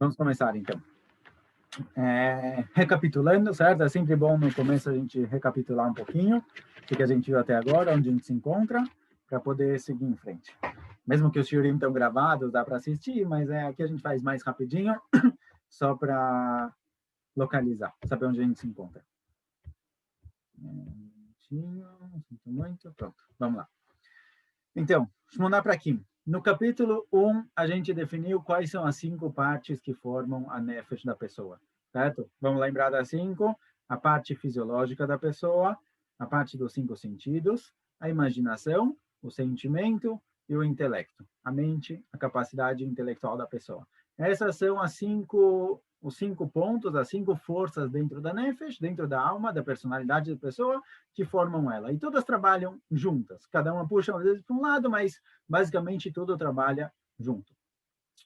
Vamos começar, então. Recapitulando, certo? É sempre bom no começo a gente recapitular um pouquinho o que a gente viu até agora, onde a gente se encontra, para poder seguir em frente. Mesmo que os shiurim estão gravados, dá para assistir, mas aqui a gente faz mais rapidinho, só para localizar, saber onde a gente se encontra. Sinto muito. Pronto, vamos lá. Então, vamos mandar para aqui. No capítulo 1, a gente definiu quais são as 5 partes que formam a nefesh da pessoa, certo? Vamos lembrar das 5, a parte fisiológica da pessoa, a parte dos 5 sentidos, a imaginação, o sentimento e o intelecto, a mente, a capacidade intelectual da pessoa. Essas são os 5 pontos, as 5 forças dentro da nefesh, dentro da alma, da personalidade da pessoa, que formam ela. E todas trabalham juntas. Cada uma puxa, às vezes, para um lado, mas, basicamente, tudo trabalha junto.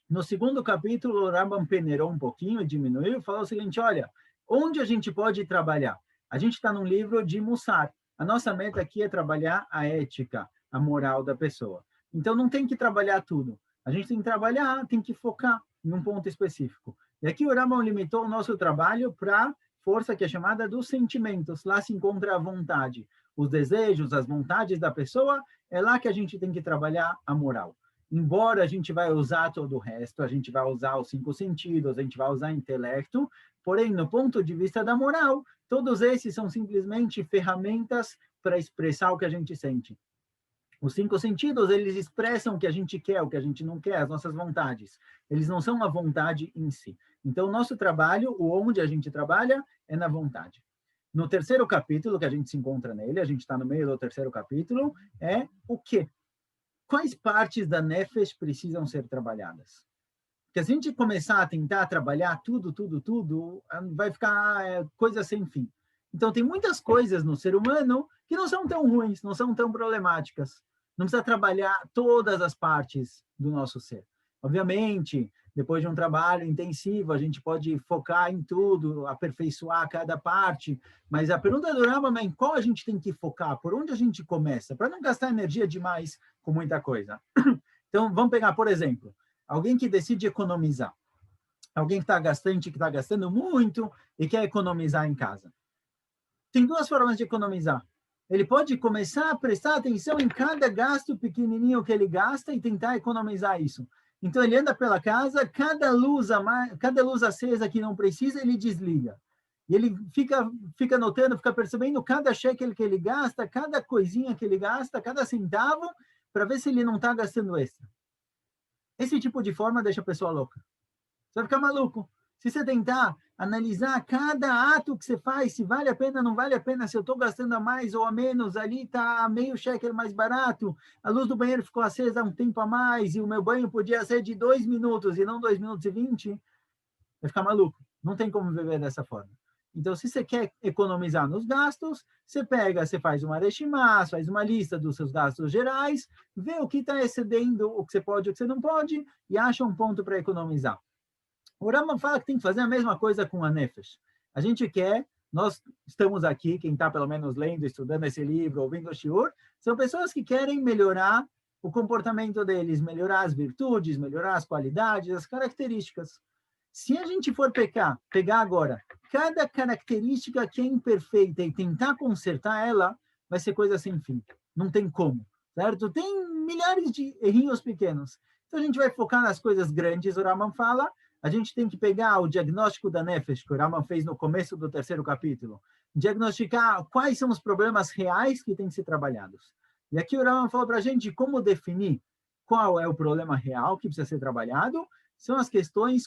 No segundo capítulo, o Rambam peneirou um pouquinho e diminuiu e falou o seguinte, olha, onde a gente pode trabalhar? A gente está num livro de Mussar. A nossa meta aqui é trabalhar a ética, a moral da pessoa. Então, não tem que trabalhar tudo. A gente tem que trabalhar, tem que focar em um ponto específico. E aqui o Rambam limitou o nosso trabalho para força que é chamada dos sentimentos. Lá se encontra a vontade. Os desejos, as vontades da pessoa, é lá que a gente tem que trabalhar a moral. Embora a gente vai usar todo o resto, a gente vai usar os 5 sentidos, a gente vai usar intelecto, porém, no ponto de vista da moral, todos esses são simplesmente ferramentas para expressar o que a gente sente. Os 5 sentidos, eles expressam o que a gente quer, o que a gente não quer, as nossas vontades. Eles não são a vontade em si. Então, o nosso trabalho, onde a gente trabalha, é na vontade. No terceiro capítulo, que a gente se encontra nele, a gente está no meio do terceiro capítulo, é o quê? Quais partes da nefesh precisam ser trabalhadas? Porque se a gente começar a tentar trabalhar tudo, vai ficar coisa sem fim. Então, tem muitas coisas no ser humano que não são tão ruins, não são tão problemáticas. Não precisa trabalhar todas as partes do nosso ser. Obviamente, depois de um trabalho intensivo, a gente pode focar em tudo, aperfeiçoar cada parte, mas a pergunta do Rambam é em qual a gente tem que focar, por onde a gente começa, para não gastar energia demais com muita coisa. Então, vamos pegar, por exemplo, alguém que decide economizar. Alguém que está gastando muito e quer economizar em casa. Tem 2 formas de economizar. Ele pode começar a prestar atenção em cada gasto pequenininho que ele gasta e tentar economizar isso. Então, ele anda pela casa, cada luz acesa que não precisa, ele desliga. E ele fica notando, fica percebendo cada shekel que ele gasta, cada coisinha que ele gasta, cada centavo, para ver se ele não está gastando extra. Esse tipo de forma deixa a pessoa louca. Você vai ficar maluco. Se você tentar analisar cada ato que você faz, se vale a pena, não vale a pena, se eu estou gastando a mais ou a menos, ali está meio shekel mais barato, a luz do banheiro ficou acesa um tempo a mais, e o meu banho podia ser de 2 minutos e não 2 minutos e 20, vai ficar maluco. Não tem como viver dessa forma. Então, se você quer economizar nos gastos, você faz uma reshimá, faz uma lista dos seus gastos gerais, vê o que está excedendo, o que você pode, o que você não pode, e acha um ponto para economizar. O Rambam fala que tem que fazer a mesma coisa com a nefesh. Nós estamos aqui, quem está pelo menos lendo, estudando esse livro, ouvindo o shiur, são pessoas que querem melhorar o comportamento deles, melhorar as virtudes, melhorar as qualidades, as características. Se a gente for pegar agora cada característica que é imperfeita e tentar consertar ela, vai ser coisa sem fim. Não tem como, certo? Tem milhares de errinhos pequenos. Então, a gente vai focar nas coisas grandes, o Rambam fala. A gente tem que pegar o diagnóstico da nefesh, que o Rambam fez no começo do terceiro capítulo, diagnosticar quais são os problemas reais que têm que ser trabalhados. E aqui o Rambam falou para a gente como definir qual é o problema real que precisa ser trabalhado, são as questões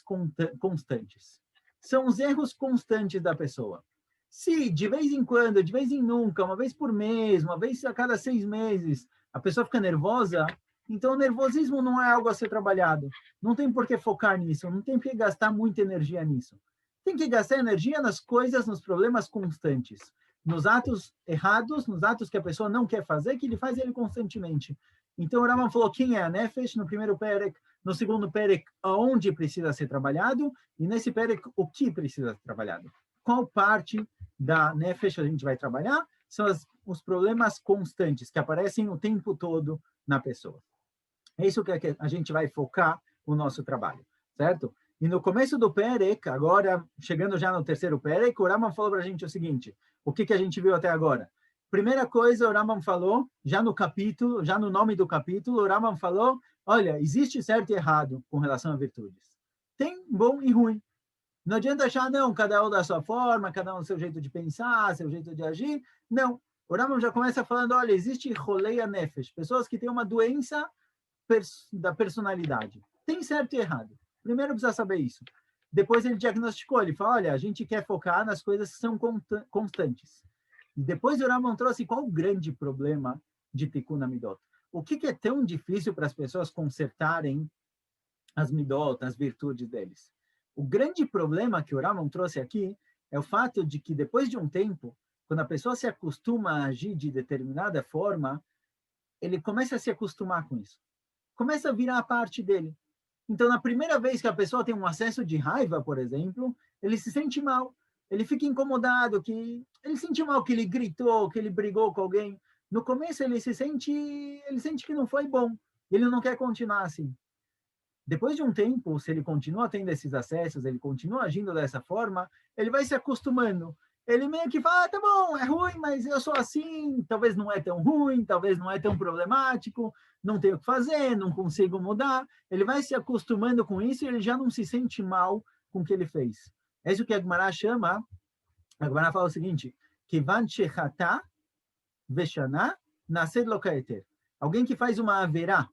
constantes. São os erros constantes da pessoa. Se de vez em quando, de vez em nunca, uma vez por mês, uma vez a cada 6 meses, a pessoa fica nervosa, então o nervosismo não é algo a ser trabalhado. Não tem por que focar nisso, não tem por que gastar muita energia nisso. Tem que gastar energia nas coisas, nos problemas constantes, nos atos errados, nos atos que a pessoa não quer fazer, que ele faz ele constantemente. Então o Rambam falou quem é a nefesh no primeiro perek, no segundo perek, aonde precisa ser trabalhado, e nesse perek, o que precisa ser trabalhado. Qual parte da nefesh a gente vai trabalhar? São os problemas constantes, que aparecem o tempo todo na pessoa. É isso que a gente vai focar o nosso trabalho, certo? E no começo do Perek, agora, chegando já no terceiro Perek, o Rambam falou para a gente o seguinte, o que a gente viu até agora? Primeira coisa, o Rambam falou, já no capítulo, já no nome do capítulo, o Rambam falou, olha, existe certo e errado com relação a virtudes. Tem bom e ruim. Não adianta achar, não, cada um da sua forma, cada um do seu jeito de pensar, seu jeito de agir. Não. O Rambam já começa falando, olha, existe roleia nefesh, pessoas que têm uma doença da personalidade. Tem certo e errado. Primeiro precisa saber isso. Depois ele diagnosticou, ele fala, olha, a gente quer focar nas coisas que são constantes. E depois o Rambam trouxe qual o grande problema de Tikkun Midot. O que é tão difícil para as pessoas consertarem as midot, as virtudes deles? O grande problema que o Rambam trouxe aqui é o fato de que depois de um tempo, quando a pessoa se acostuma a agir de determinada forma, ele começa a se acostumar com isso. Começa a virar a parte dele. Então, na primeira vez que a pessoa tem um acesso de raiva, por exemplo, ele se sente mal. Ele fica incomodado, ele sente mal que ele gritou, que ele brigou com alguém. No começo, ele sente que não foi bom. Ele não quer continuar assim. Depois de um tempo, se ele continua tendo esses acessos, ele continua agindo dessa forma, ele vai se acostumando. Ele meio que fala, tá bom, é ruim, mas eu sou assim, talvez não é tão ruim, talvez não é tão problemático, não tenho o que fazer, não consigo mudar. Ele vai se acostumando com isso e ele já não se sente mal com o que ele fez. É isso que a Gemara chama, a Gemara fala o seguinte, Kivan shechatá veshaná nasced lo kaeter. Alguém que faz uma averá,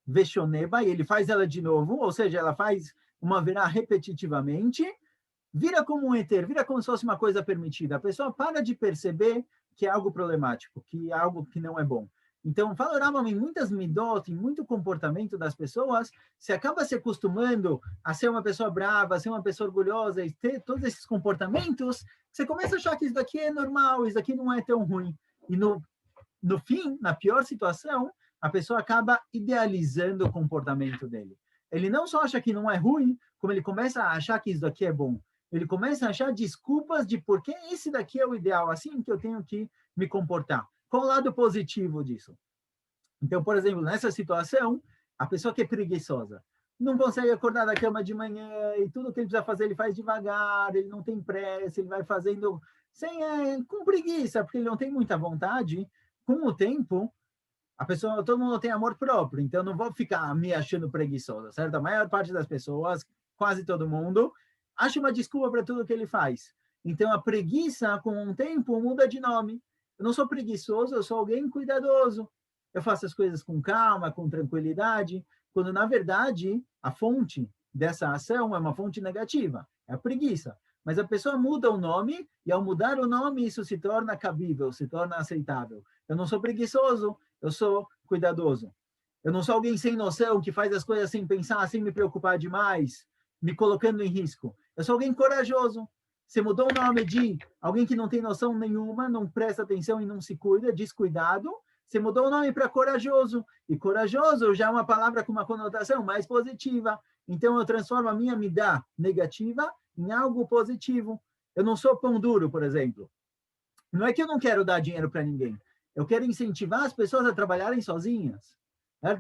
veshoneba, e ele faz ela de novo, ou seja, ela faz uma averá repetitivamente, vira como um eter, vira como se fosse uma coisa permitida. A pessoa para de perceber que é algo problemático, que é algo que não é bom. Então, fala o Rambam, em muitas midot, em muito comportamento das pessoas, se acaba se acostumando a ser uma pessoa brava, a ser uma pessoa orgulhosa, e ter todos esses comportamentos, você começa a achar que isso daqui é normal, isso daqui não é tão ruim. E no fim, na pior situação, a pessoa acaba idealizando o comportamento dele. Ele não só acha que não é ruim, como ele começa a achar que isso daqui é bom. Ele começa a achar desculpas de por que esse daqui é o ideal, assim que eu tenho que me comportar. Qual o lado positivo disso? Então, por exemplo, nessa situação, a pessoa que é preguiçosa, não consegue acordar da cama de manhã e tudo que ele precisa fazer ele faz devagar, ele não tem pressa, ele vai fazendo com preguiça, porque ele não tem muita vontade. Com o tempo, todo mundo tem amor próprio, então não vou ficar me achando preguiçosa, certo? A maior parte das pessoas, quase todo mundo, acha uma desculpa para tudo que ele faz. Então a preguiça, com o tempo, muda de nome. Eu não sou preguiçoso, eu sou alguém cuidadoso. Eu faço as coisas com calma, com tranquilidade, quando na verdade a fonte dessa ação é uma fonte negativa, é a preguiça. Mas a pessoa muda o nome, e ao mudar o nome, isso se torna cabível, se torna aceitável. Eu não sou preguiçoso, eu sou cuidadoso. Eu não sou alguém sem noção, que faz as coisas sem pensar, sem me preocupar demais, me colocando em risco. Eu sou alguém corajoso. Você mudou o nome de alguém que não tem noção nenhuma, não presta atenção e não se cuida, descuidado. Você mudou o nome para corajoso. E corajoso já é uma palavra com uma conotação mais positiva. Então eu transformo a minha midá negativa em algo positivo. Eu não sou pão duro, por exemplo. Não é que eu não quero dar dinheiro para ninguém. Eu quero incentivar as pessoas a trabalharem sozinhas.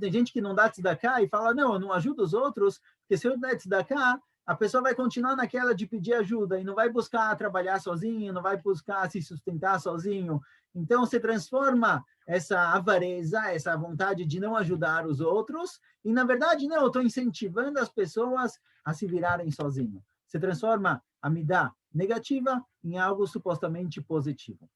Tem gente que não dá tzedakah e fala, não, eu não ajudo os outros, porque se eu der tzedakah, a pessoa vai continuar naquela de pedir ajuda e não vai buscar trabalhar sozinho, não vai buscar se sustentar sozinho. Então, você transforma essa avareza, essa vontade de não ajudar os outros, e, na verdade, não, eu estou incentivando as pessoas a se virarem sozinho. Você transforma a midá negativa em algo supostamente positivo.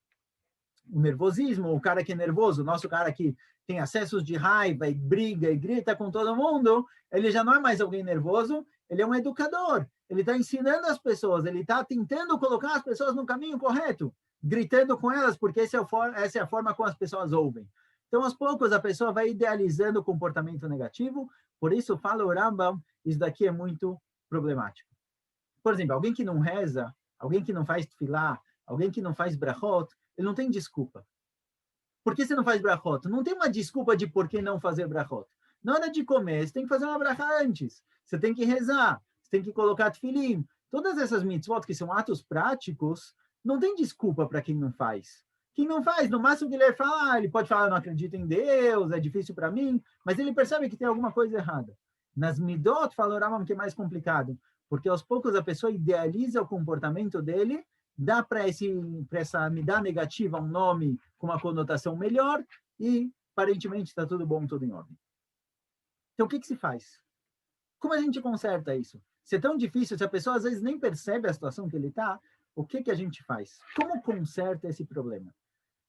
O nervosismo, o cara que é nervoso, o nosso cara que tem acessos de raiva e briga e grita com todo mundo, ele já não é mais alguém nervoso, ele é um educador. Ele está ensinando as pessoas, ele está tentando colocar as pessoas no caminho correto, gritando com elas, porque essa é a forma como as pessoas ouvem. Então, aos poucos, a pessoa vai idealizando o comportamento negativo, por isso, fala o Rambam, isso daqui é muito problemático. Por exemplo, alguém que não reza, alguém que não faz tefilá, alguém que não faz brachot, ele não tem desculpa. Por que você não faz brachot? Não tem uma desculpa de por que não fazer brachot. Na hora de comer, você tem que fazer uma brachá antes. Você tem que rezar, você tem que colocar tefilim. Todas essas mitzvot, que são atos práticos, não tem desculpa para quem não faz. Quem não faz, no máximo que ele fala, ele pode falar, eu não acredito em Deus, é difícil para mim, mas ele percebe que tem alguma coisa errada. Nas midot, fala o Rambam que é mais complicado, porque aos poucos a pessoa idealiza o comportamento dele, dá para essa amidá negativa um nome com uma conotação melhor e, aparentemente, está tudo bom, tudo em ordem. Então, o que se faz? Como a gente conserta isso? Se é tão difícil, se a pessoa às vezes nem percebe a situação que ele está, o que a gente faz? Como conserta esse problema?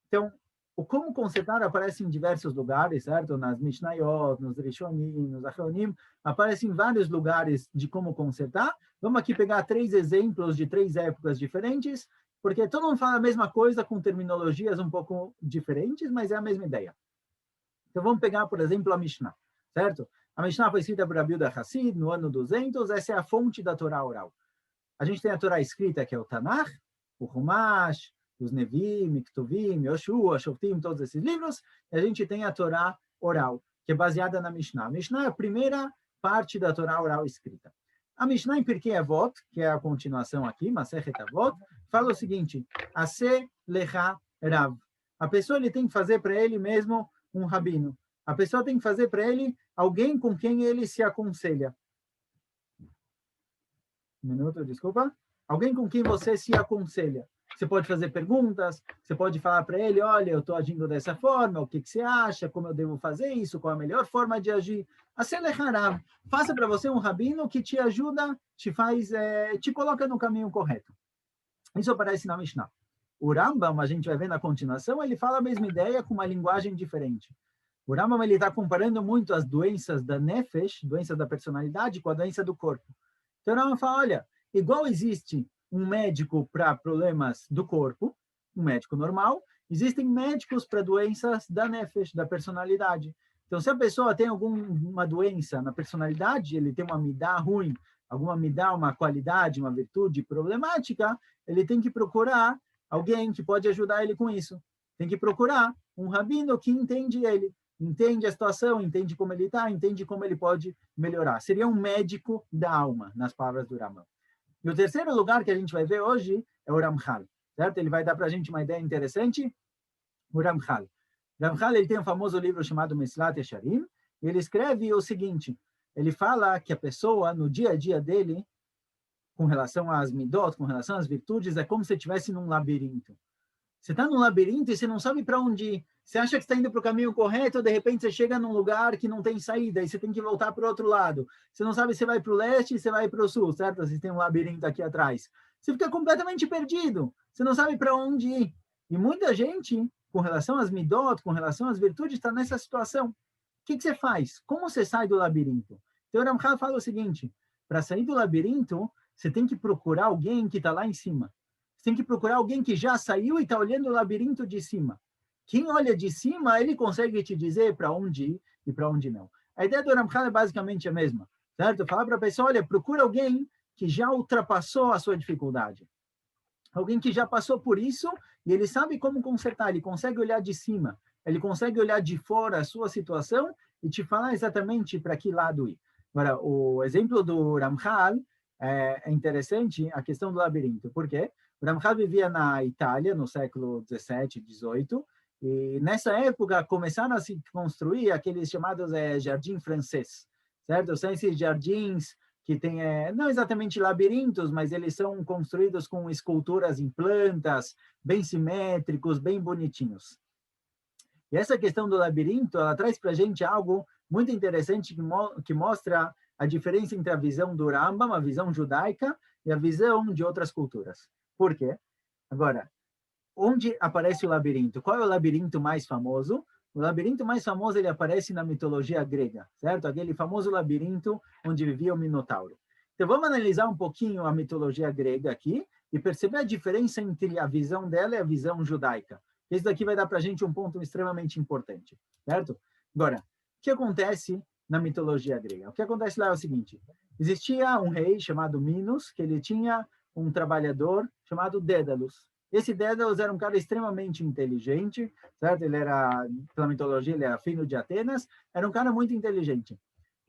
Então, o como consertar aparece em diversos lugares, certo? Nas Mishnayot, nos Rishonim, nos Achronim, aparece em vários lugares de como consertar. Vamos aqui pegar 3 exemplos de 3 épocas diferentes, porque todo mundo fala a mesma coisa com terminologias um pouco diferentes, mas é a mesma ideia. Então, vamos pegar, por exemplo, a Mishnah, certo? A Mishnah foi escrita por Rabi Yehuda Hassid no ano 200, essa é a fonte da Torá oral. A gente tem a Torá escrita, que é o Tanakh, o Humash, os Nevim, Ktuvim, Yoshua, Shoftim, todos esses livros, e a gente tem a Torá oral, que é baseada na Mishnah. A Mishnah é a primeira parte da Torá oral escrita. A Mishnah em Pirkei Avot, que é a continuação aqui, Masechet Avot, fala o seguinte, Ase lecha rav. A pessoa ele tem que fazer para ele mesmo um rabino. A pessoa tem que fazer para ele alguém com quem ele se aconselha. Um minuto, desculpa. Alguém com quem você se aconselha. Você pode fazer perguntas, você pode falar para ele, olha, eu estou agindo dessa forma, o que você acha, como eu devo fazer isso, qual a melhor forma de agir. Faça para você um rabino que te ajuda, te coloca no caminho correto. Isso aparece na Mishnah. O Rambam, a gente vai ver na continuação, ele fala a mesma ideia com uma linguagem diferente. O Rambam está comparando muito as doenças da nefesh, doenças da personalidade, com a doença do corpo. Então o Rambam fala, olha, igual existe um médico para problemas do corpo, um médico normal, existem médicos para doenças da nefesh, da personalidade. Então, se a pessoa tem alguma doença na personalidade, ele tem uma midá ruim, alguma midá, uma qualidade, uma virtude problemática, ele tem que procurar alguém que pode ajudar ele com isso. Tem que procurar um rabino que entende ele, entende a situação, entende como ele está, entende como ele pode melhorar. Seria um médico da alma, nas palavras do Rambam. E o terceiro lugar que a gente vai ver hoje é o Ramchal, certo? Ele vai dar para a gente uma ideia interessante. O Ramchal. O Ramchal, ele tem um famoso livro chamado Meslat Yesharim, e ele escreve o seguinte, ele fala que a pessoa, no dia a dia dele, com relação às midot, com relação às virtudes, é como se estivesse num labirinto. Você está num labirinto e você não sabe para onde ir. Você acha que está indo para o caminho correto, de repente você chega num lugar que não tem saída, e você tem que voltar para o outro lado. Você não sabe se vai para o leste, se vai para o sul, certo? Você tem um labirinto aqui atrás. Você fica completamente perdido. Você não sabe para onde ir. E muita gente, com relação às midot, com relação às virtudes, está nessa situação. O que você faz? Como você sai do labirinto? Então, o Ramchal fala o seguinte, para sair do labirinto, você tem que procurar alguém que está lá em cima. Você tem que procurar alguém que já saiu e está olhando o labirinto de cima. Quem olha de cima, ele consegue te dizer para onde ir e para onde não. A ideia do Ramchal é basicamente a mesma, certo? Falar para a pessoa, olha, procura alguém que já ultrapassou a sua dificuldade. Alguém que já passou por isso e ele sabe como consertar, ele consegue olhar de cima, ele consegue olhar de fora a sua situação e te falar exatamente para que lado ir. Agora, o exemplo do Ramchal é interessante, a questão do labirinto. Por quê? O Ramchal vivia na Itália, no século 17, 18, e nessa época começaram a se construir aqueles chamados jardim francês, certo? São esses jardins que tem, não exatamente labirintos, mas eles são construídos com esculturas em plantas, bem simétricos, bem bonitinhos. E essa questão do labirinto, ela traz para a gente algo muito interessante que mostra a diferença entre a visão do Rambam, a visão judaica, e a visão de outras culturas. Por quê? Agora, onde aparece o labirinto? Qual é o labirinto mais famoso? O labirinto mais famoso ele aparece na mitologia grega, certo? Aquele famoso labirinto onde vivia o Minotauro. Então vamos analisar um pouquinho a mitologia grega aqui e perceber a diferença entre a visão dela e a visão judaica. Esse daqui vai dar para a gente um ponto extremamente importante, certo? Agora, o que acontece na mitologia grega? O que acontece lá é o seguinte, existia um rei chamado Minos, que ele tinha um trabalhador chamado Dédalus. Esse Dédalus era um cara extremamente inteligente, certo? Ele era, pela mitologia, ele era filho de Atenas, era um cara muito inteligente.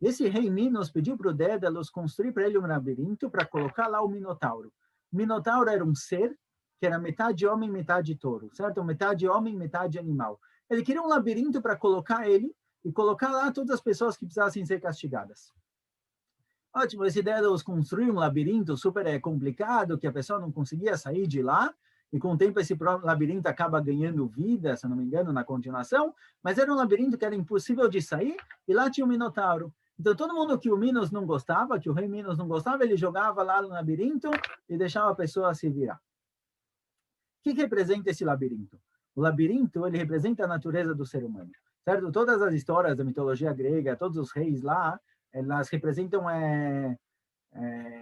Esse rei Minos pediu para o Dédalus construir para ele um labirinto para colocar lá o Minotauro. O Minotauro era um ser que era metade homem, metade touro, certo? Metade homem, metade animal. Ele queria um labirinto para colocar ele e colocar lá todas as pessoas que precisassem ser castigadas. Ótimo, essa ideia de eles construir um labirinto super complicado, que a pessoa não conseguia sair de lá, e com o tempo esse labirinto acaba ganhando vida, se não me engano, na continuação, mas era um labirinto que era impossível de sair, e lá tinha um Minotauro. Então, todo mundo que o Minos não gostava, que o rei Minos não gostava, ele jogava lá no labirinto e deixava a pessoa se virar. O que representa esse labirinto? O labirinto, ele representa a natureza do ser humano, certo? Todas as histórias da mitologia grega, todos os reis lá, elas representam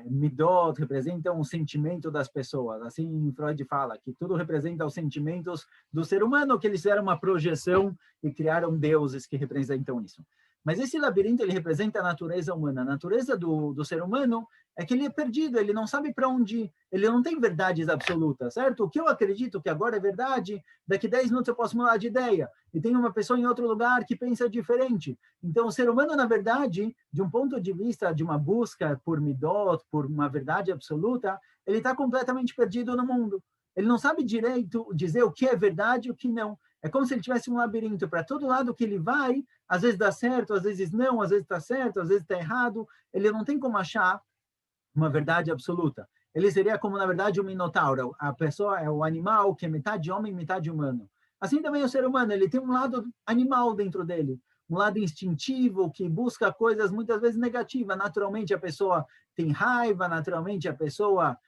midot, representam o sentimento das pessoas. Assim, Freud fala que tudo representa os sentimentos do ser humano, que eles fizeram uma projeção e criaram deuses que representam isso. Mas esse labirinto, ele representa a natureza humana. A natureza do ser humano é que ele é perdido, ele não sabe para onde ir, ele não tem verdades absolutas, certo? O que eu acredito que agora é verdade, daqui 10 minutos eu posso mudar de ideia. E tem uma pessoa em outro lugar que pensa diferente. Então, o ser humano, na verdade, de um ponto de vista de uma busca por midot, por uma verdade absoluta, ele está completamente perdido no mundo. Ele não sabe direito dizer o que é verdade e o que não. É como se ele tivesse um labirinto. Para todo lado que ele vai, às vezes dá certo, às vezes não, às vezes está certo, às vezes está errado. Ele não tem como achar uma verdade absoluta. Ele seria como, na verdade, um minotauro. A pessoa é o animal que é metade homem, metade humano. Assim também o ser humano, ele tem um lado animal dentro dele, um lado instintivo que busca coisas muitas vezes negativas. Naturalmente a pessoa tem raiva, naturalmente a pessoa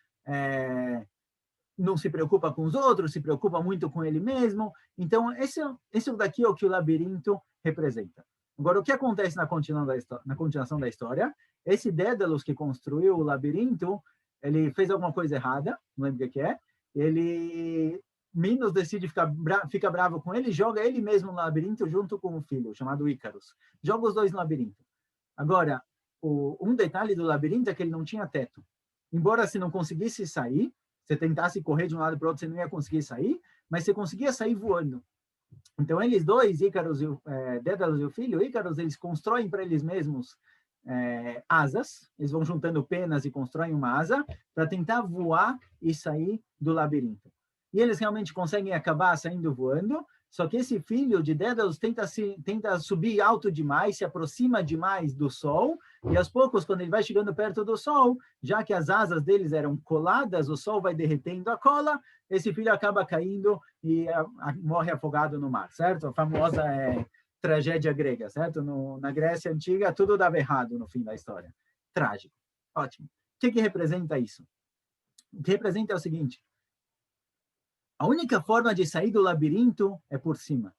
não se preocupa com os outros, se preocupa muito com ele mesmo. Então, esse daqui é o que o labirinto representa. Agora, o que acontece na continuação da história? Esse Dédalus que construiu o labirinto, ele fez alguma coisa errada, não lembro o que é, Minos decide fica bravo com ele, joga ele mesmo no labirinto junto com o filho, chamado Ícaros. Joga os dois no labirinto. Agora, um detalhe do labirinto é que ele não tinha teto. Embora se não conseguisse sair, você tentasse correr de um lado para o outro, você não ia conseguir sair, mas você conseguia sair voando. Então, eles dois, Ícaros Dédalus e o filho, Ícaros, eles constroem para eles mesmos asas, eles vão juntando penas e constroem uma asa para tentar voar e sair do labirinto. E eles realmente conseguem acabar saindo voando, só que esse filho de Dédalus tenta subir alto demais, se aproxima demais do Sol, e aos poucos, quando ele vai chegando perto do Sol, já que as asas deles eram coladas, o Sol vai derretendo a cola, esse filho acaba caindo e morre afogado no mar, certo? A famosa tragédia grega, certo? Na Grécia Antiga, tudo dava errado no fim da história. Trágico. Ótimo. O que representa isso? O que representa é o seguinte: a única forma de sair do labirinto é por cima.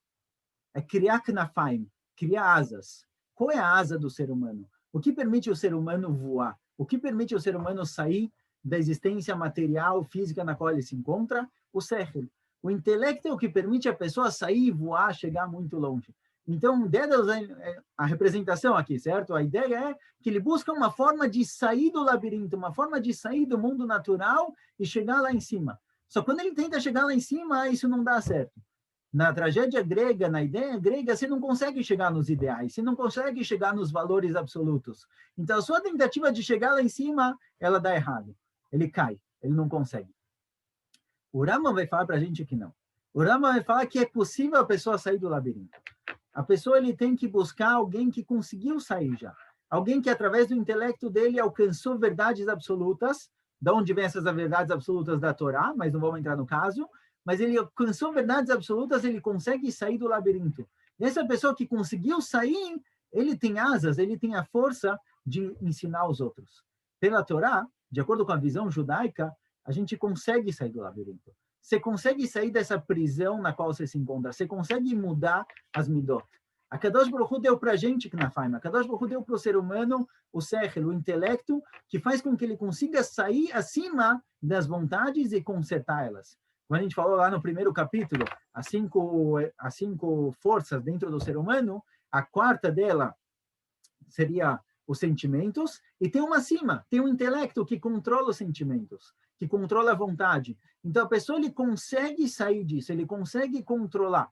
É criar knafaim, criar asas. Qual é a asa do ser humano? O que permite o ser humano voar? O que permite o ser humano sair da existência material, física na qual ele se encontra? O sechel. O intelecto é o que permite a pessoa sair, voar, chegar muito longe. Então, Dédalus é a representação aqui, certo? A ideia é que ele busca uma forma de sair do labirinto, uma forma de sair do mundo natural e chegar lá em cima. Só quando ele tenta chegar lá em cima, isso não dá certo. Na tragédia grega, na ideia grega, você não consegue chegar nos ideais, você não consegue chegar nos valores absolutos. Então, a sua tentativa de chegar lá em cima, ela dá errado. Ele cai, ele não consegue. O Rama vai falar para a gente que não. O Rama vai falar que é possível a pessoa sair do labirinto. A pessoa ele tem que buscar alguém que conseguiu sair já. Alguém que, através do intelecto dele, alcançou verdades absolutas. De onde vem essas verdades absolutas da Torá, mas não vamos entrar no caso. Mas ele alcançou verdades absolutas, ele consegue sair do labirinto. E essa pessoa que conseguiu sair, ele tem asas, ele tem a força de ensinar os outros. Pela Torá, de acordo com a visão judaica, a gente consegue sair do labirinto. Você consegue sair dessa prisão na qual você se encontra. Você consegue mudar as midot. A Kadosh Baruch Hu deu para a gente que na faima. A Kadosh Baruch Hu deu para o ser humano o sechel, o intelecto, que faz com que ele consiga sair acima das vontades e consertar elas. Como a gente falou lá no primeiro capítulo, as cinco forças dentro do ser humano, a quarta dela seria os sentimentos, e tem uma acima, tem um intelecto que controla os sentimentos, que controla a vontade. Então, a pessoa ele consegue sair disso, ele consegue controlar.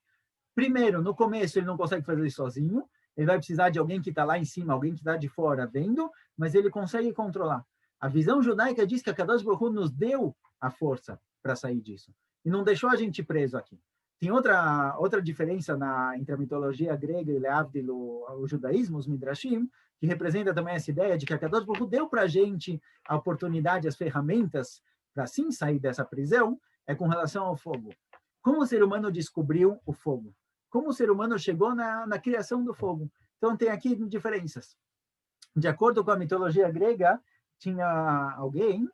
Primeiro, no começo, ele não consegue fazer isso sozinho, ele vai precisar de alguém que está lá em cima, alguém que está de fora vendo, mas ele consegue controlar. A visão judaica diz que a Kadosh Baruch Hu nos deu a força para sair disso, e não deixou a gente preso aqui. Tem outra diferença entre a mitologia grega e leavdil, o judaísmo, os midrashim, que representa também essa ideia de que a Kadosh Baruch Hu deu para a gente a oportunidade, as ferramentas para sim sair dessa prisão, é com relação ao fogo. Como o ser humano descobriu o fogo? Como o ser humano chegou na criação do fogo? Então, tem aqui diferenças. De acordo com a mitologia grega, tinha alguém,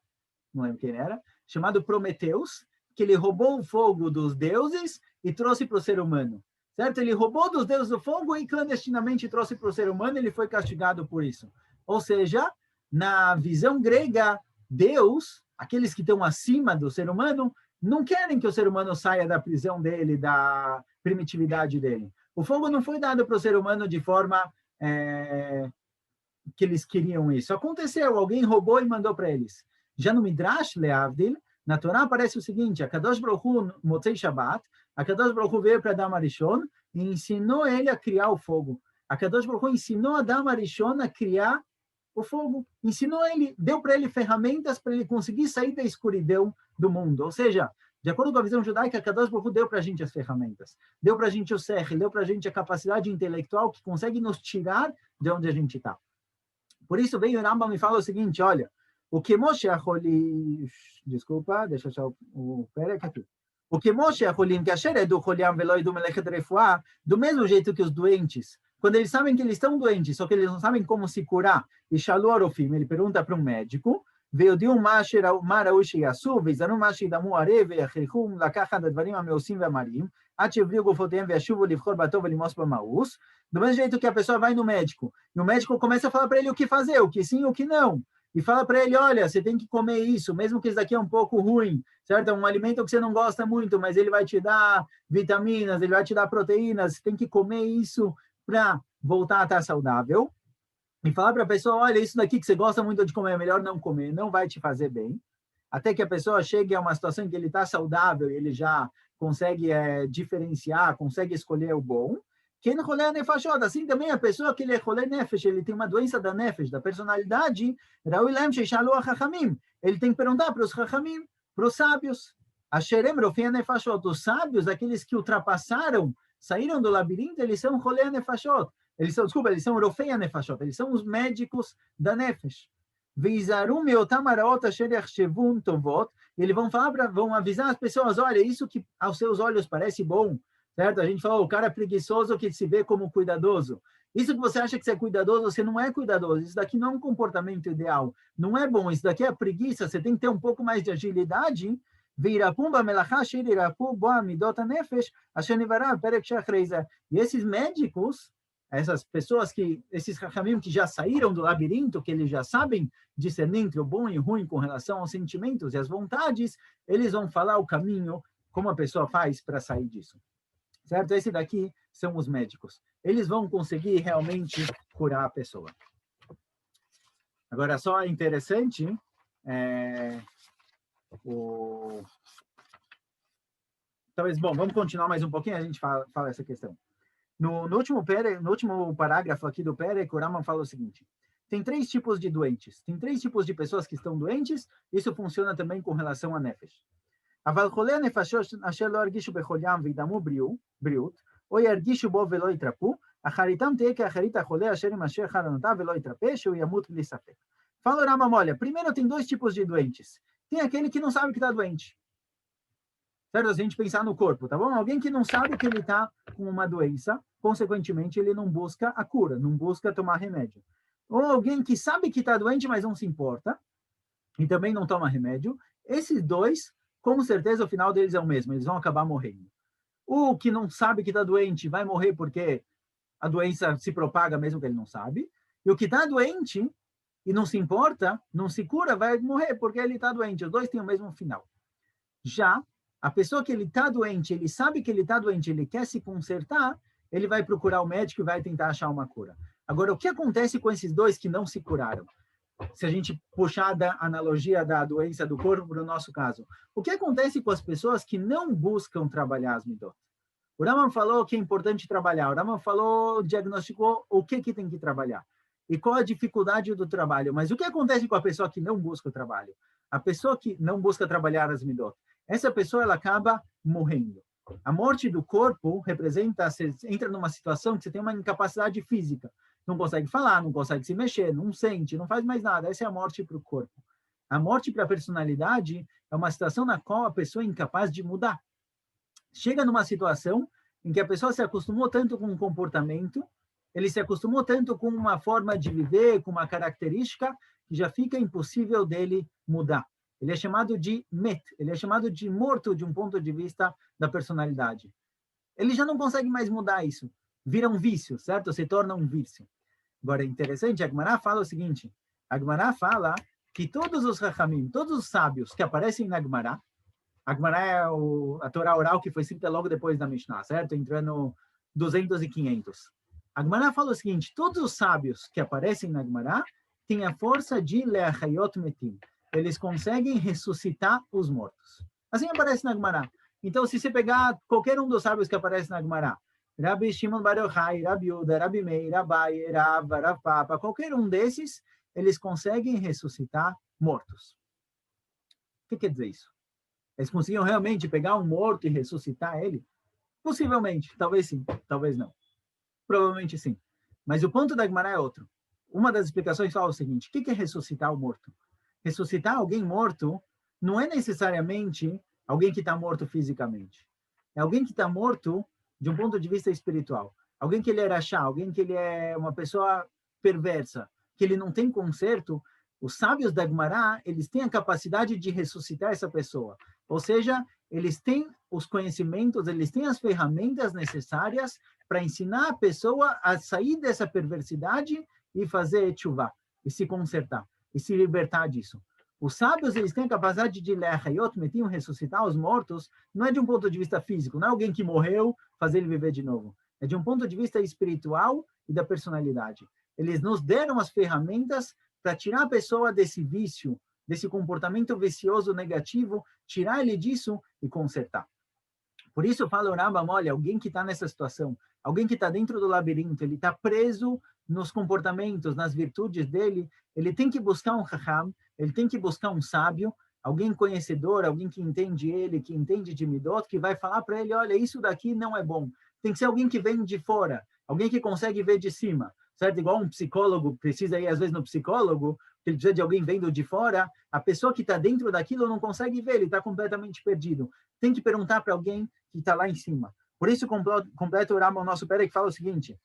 não lembro quem era, chamado Prometeus, que ele roubou o fogo dos deuses e trouxe para o ser humano. Certo? Ele roubou dos deuses o fogo e clandestinamente trouxe para o ser humano, e ele foi castigado por isso. Ou seja, na visão grega, Deus, aqueles que estão acima do ser humano, não querem que o ser humano saia da prisão dele, da primitividade dele. O fogo não foi dado para o ser humano de forma que eles queriam isso. Aconteceu, alguém roubou e mandou para eles. Já no Midrash Leavdil, na Torá aparece o seguinte: a Kadosh Baruch Hu, Motzei Shabbat, a Kadosh Baruch Hu veio para Adam Arishon e ensinou ele a criar o fogo. A Kadosh Baruch Hu ensinou Adam Arishon a criar o fogo. Ensinou ele, deu para ele ferramentas para ele conseguir sair da escuridão do mundo. Ou seja, de acordo com a visão judaica, a Kadosh Baruch Hu deu para a gente as ferramentas. Deu para a gente o sechel, deu para a gente a capacidade intelectual que consegue nos tirar de onde a gente está. Por isso, vem o Rambam e fala o seguinte, olha, o que Moshe Acholi... Desculpa, deixa eu achar o Perek aqui. O que Moshe Acholim, que Asher Edu Choliam Veloi do Melechet Refuah, do mesmo jeito que os doentes, quando eles sabem que eles estão doentes, só que eles não sabem como se curar, e Shalu Arofim, ele pergunta para um médico, veio de um Maraushi Yasu, Veizaru Mashi Damu Areve, Achrichum, Lakachan Advarim Ameusim Vamarim, Ativriu Gofotem Veashuvu Livchor Batov Limos Bamaus, do mesmo jeito que a pessoa vai no médico, e o médico começa a falar para ele o que fazer, o que sim, o que não. E fala para ele, olha, você tem que comer isso, mesmo que isso daqui é um pouco ruim, certo? É um alimento que você não gosta muito, mas ele vai te dar vitaminas, ele vai te dar proteínas, você tem que comer isso para voltar a estar saudável. E falar para a pessoa, olha, isso daqui que você gosta muito de comer, é melhor não comer, não vai te fazer bem. Até que a pessoa chegue a uma situação em que ele está saudável, ele já consegue diferenciar, consegue escolher o bom. Quem rolê nefashot, assim também a pessoa que ele é rolê nefesh, ele tem uma doença da nefesh, da personalidade, ele tem que perguntar para os chachamim, para os sábios, os sábios, aqueles que ultrapassaram, saíram do labirinto, eles são rolê nefashot, eles são rofei nefashot, eles são os médicos da nefesh. Eles vão falar, vão avisar as pessoas, olha, isso que aos seus olhos parece bom, certo? A gente falou, o cara é preguiçoso que se vê como cuidadoso. Isso que você acha que você é cuidadoso, você não é cuidadoso. Isso daqui não é um comportamento ideal. Não é bom. Isso daqui é preguiça. Você tem que ter um pouco mais de agilidade. E esses médicos, essas pessoas esses rachamim que já saíram do labirinto, que eles já sabem discernir entre o bom e o ruim com relação aos sentimentos e às vontades, eles vão falar o caminho, como a pessoa faz para sair disso. Certo? Esse daqui são os médicos. Eles vão conseguir realmente curar a pessoa. Agora, só interessante, talvez, bom, vamos continuar mais um pouquinho, a gente fala essa questão. No último parágrafo aqui do Perek, o Rambam fala o seguinte, tem 3 tipos de doentes, tem 3 tipos de pessoas que estão doentes, isso funciona também com relação a nefesh. אבל חולי הנפשות אשר לא הרגישו בחולם וידמו בריאות, או ירגישו בו ולא יתרפו, אחריתם תהיה כאחרית החולה אשר יימשך חלונותיו ולא יתרפא, שהוא ימות בלי ספק. Fala o Rambam, olha, primeiro tem 2 tipos de doentes. Tem aquele que não sabe que está doente. Certo? Se a gente pensar no corpo, tá bom? Alguém que não sabe que ele está com uma doença, consequentemente ele não busca a cura, não busca tomar remédio. Ou alguém que sabe que está doente, mas não se importa, e também não toma remédio. Esses 2, com certeza o final deles é o mesmo, eles vão acabar morrendo. O que não sabe que está doente vai morrer porque a doença se propaga mesmo que ele não sabe, e o que está doente e não se importa, não se cura, vai morrer porque ele está doente. Os 2 têm o mesmo final. Já a pessoa que ele está doente, ele sabe que ele está doente, ele quer se consertar, ele vai procurar o médico e vai tentar achar uma cura. Agora, o que acontece com esses 2 que não se curaram? Se a gente puxar da analogia da doença do corpo para o nosso caso, o que acontece com as pessoas que não buscam trabalhar as midot? O Rambam falou que é importante trabalhar, o Rambam falou, diagnosticou o que tem que trabalhar e qual a dificuldade do trabalho, mas o que acontece com a pessoa que não busca o trabalho? A pessoa que não busca trabalhar as midot, essa pessoa ela acaba morrendo. A morte do corpo representa, você entra numa situação que você tem uma incapacidade física. Não consegue falar, não consegue se mexer, não sente, não faz mais nada. Essa é a morte para o corpo. A morte para a personalidade é uma situação na qual a pessoa é incapaz de mudar. Chega numa situação em que a pessoa se acostumou tanto com um comportamento, ele se acostumou tanto com uma forma de viver, com uma característica, que já fica impossível dele mudar. Ele é chamado de met, ele é chamado de morto de um ponto de vista da personalidade. Ele já não consegue mais mudar isso. Vira um vício, certo? Se torna um vício. Agora, é interessante, a Gemara fala o seguinte, a Gemara fala que todos os Rachamim, todos os sábios que aparecem na Gemara, a Gemara é a Torá oral que foi escrita logo depois da Mishnah, certo? Entrando 200 e 500. A Gemara fala o seguinte, todos os sábios que aparecem na Gemara têm a força de leachayot metim. Eles conseguem ressuscitar os mortos. Assim aparece na Gemara. Então, se você pegar qualquer um dos sábios que aparece na Gemara, Rabi Shimon Bar Yochai, Rabi Uda, Rabi Meir, Abai, Rav, Rav Papa, qualquer um desses, eles conseguem ressuscitar mortos. O que quer dizer isso? Eles conseguiam realmente pegar um morto e ressuscitar ele? Possivelmente, talvez sim, talvez não. Provavelmente sim. Mas o ponto da Gemara é outro. Uma das explicações fala o seguinte, o que é ressuscitar o morto? Ressuscitar alguém morto não é necessariamente alguém que está morto fisicamente. É alguém que está morto de um ponto de vista espiritual. Alguém que ele é rachá, alguém que ele é uma pessoa perversa, que ele não tem conserto. Os sábios da Gemara, eles têm a capacidade de ressuscitar essa pessoa. Ou seja, eles têm os conhecimentos, eles têm as ferramentas necessárias para ensinar a pessoa a sair dessa perversidade e fazer tchuvá, e se consertar, e se libertar disso. Os sábios, eles têm a capacidade de leachayot metim, ressuscitar os mortos, não é de um ponto de vista físico, não é alguém que morreu, fazer ele viver de novo. É de um ponto de vista espiritual e da personalidade. Eles nos deram as ferramentas para tirar a pessoa desse vício, desse comportamento vicioso negativo, tirar ele disso e consertar. Por isso eu falo, Rambam, olha, alguém que está nessa situação, alguém que está dentro do labirinto, ele está preso nos comportamentos, nas virtudes dele, ele tem que buscar um Chacham, ele tem que buscar um sábio, alguém conhecedor, alguém que entende ele, que entende de Midot, que vai falar para ele, olha, isso daqui não é bom. Tem que ser alguém que vem de fora, alguém que consegue ver de cima, certo? Igual um psicólogo precisa ir, às vezes, no psicólogo, ele precisa de alguém vendo de fora, a pessoa que está dentro daquilo não consegue ver, ele está completamente perdido. Tem que perguntar para alguém que está lá em cima. Por isso, completa o Rambam, o nosso Pérez, que fala o seguinte,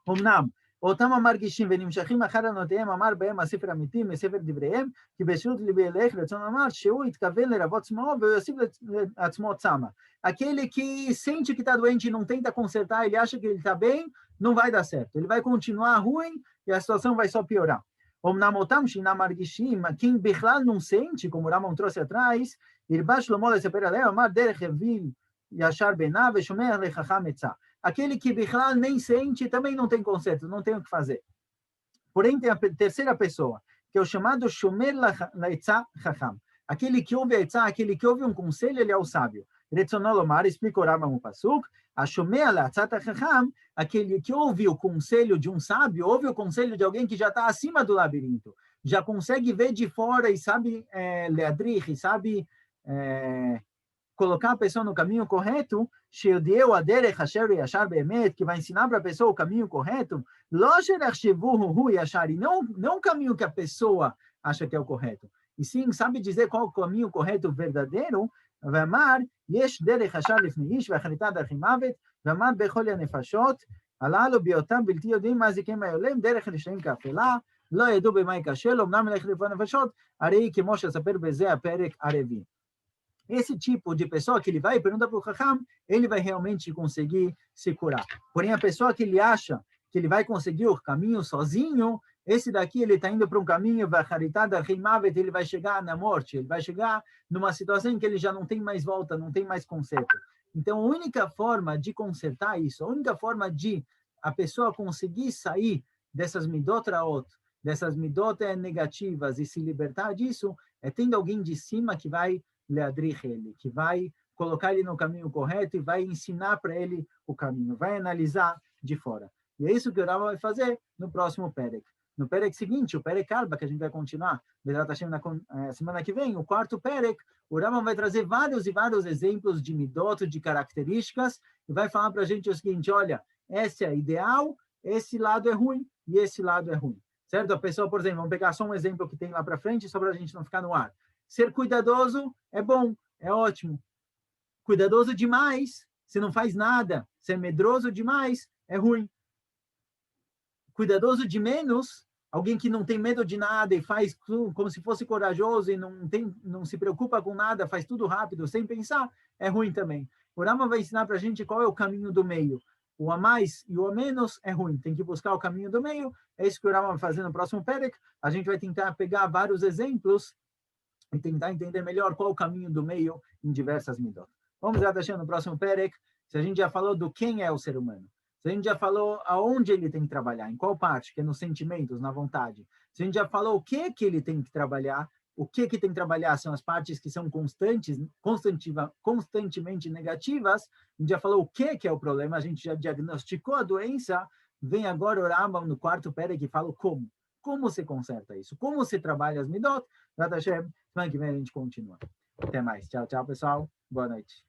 Omnam, אותם המרגישים ונמשכים אחר ענותיהם אמר בהם הספר האמיתי מספר דבריהם כי בשירות ליבי ילך רצון אמר שהוא התכוון לרבות צמאו ויוסיף לעצמו צמא. Aquele que sente que está doente e não tenta consertar, ele acha que ele está bem, não vai dar certo. Ele vai continuar ruim e a situação vai só piorar. אומנם אותם שאינם מרגישים, quem בכלל não sente, como o Rambam trouxe atrás, הרבה שלמה לספר עליהם, אמר דרך יביל ישר בעיניו ושומע לחכם עצה. Aquele que Bichlal nem sente, também não tem conserto, não tem o que fazer. Porém, tem a terceira pessoa, que é o chamado Shomer La'etzah Chacham. Aquele que ouve a Etzah, aquele que ouve um conselho, ele é o sábio. Retzonolomar, explica o Rambam no Pasuk, a Shomer La'etzah Chacham, aquele que ouve o conselho de um sábio, ouve o conselho de alguém que já está acima do labirinto, já consegue ver de fora e sabe leadrich, e sabe colocar a pessoa no caminho correto, que vai ensinar para a pessoa o caminho correto, e não o caminho que a pessoa acha que é o correto, e sim sabe dizer qual é o caminho correto verdadeiro, ואמר, יש דרך ישר לפני איש, ואחריתה דרך מוות, ואמר בכל הנפשות, הללו בהיותם בלתי יודעים מה זיקים העולם, דרך רשעים כאפלה, לא ידעו במה ייכשל, אמנם ילך לפני הנפשות, הרי כמו שאספר בזה הפרק הרביעי. Esse tipo de pessoa que ele vai e pergunta para o Chacham, ele vai realmente conseguir se curar. Porém, a pessoa que ele acha que ele vai conseguir o caminho sozinho, esse daqui ele está indo para um caminho, ele vai chegar na morte, ele vai chegar numa situação em que ele já não tem mais volta, não tem mais conserto. Então, a única forma de consertar isso, a única forma de a pessoa conseguir sair dessas midot raot, dessas midot negativas e se libertar disso, é tendo alguém de cima que vai leadrich ele, que vai colocar ele no caminho correto e vai ensinar para ele o caminho, vai analisar de fora. E é isso que o Rambam vai fazer no próximo Perek. No Perek seguinte, o Perek Arba, que a gente vai continuar, na semana que vem, o quarto Perek, o Rambam vai trazer vários e vários exemplos de midot, de características, e vai falar para a gente o seguinte, olha, esse é ideal, esse lado é ruim, e esse lado é ruim. Certo? A pessoa, por exemplo, vamos pegar só um exemplo que tem lá para frente, só para a gente não ficar no ar. Ser cuidadoso é bom, é ótimo. Cuidadoso demais, se não faz nada. Ser medroso demais é ruim. Cuidadoso de menos, alguém que não tem medo de nada e faz como se fosse corajoso e não se preocupa com nada, faz tudo rápido, sem pensar, é ruim também. O Rama vai ensinar para a gente qual é o caminho do meio. O a mais e o a menos é ruim. Tem que buscar o caminho do meio. É isso que o Rama vai fazer no próximo Perek. A gente vai tentar pegar vários exemplos e tentar entender melhor qual o caminho do meio em diversas midot. Vamos já deixando no próximo Perek. Se a gente já falou do quem é o ser humano, se a gente já falou aonde ele tem que trabalhar, em qual parte, que é nos sentimentos, na vontade. Se a gente já falou o que ele tem que trabalhar, o que tem que trabalhar são as partes que são constantemente negativas. A gente já falou o que é o problema, a gente já diagnosticou a doença. Vem agora o Rambam no quarto Perek que fala como. Como você conserta isso? Como você trabalha as midot? Semana que vem a gente continua. Até mais. Tchau, tchau, pessoal. Boa noite.